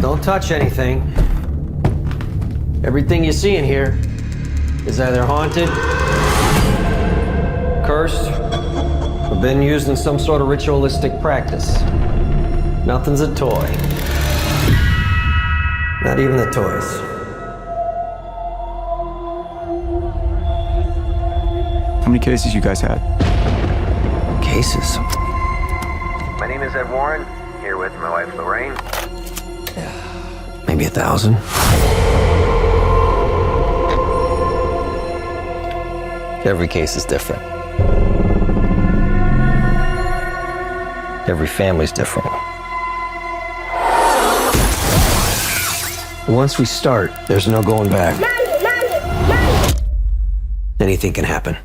don't touch anything. Everything you see in here is either haunted, cursed, or been used in some sort of ritualistic practice. Nothing's a toy. Not even the toys. How many cases you guys had? Cases. My name is Ed Warren, here with my wife Lorraine. Maybe 1,000. Every case is different. Every family's different. Once we start, there's no going back. Anything can happen.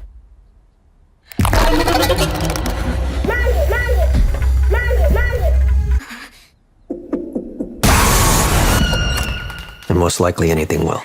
And most likely anything will.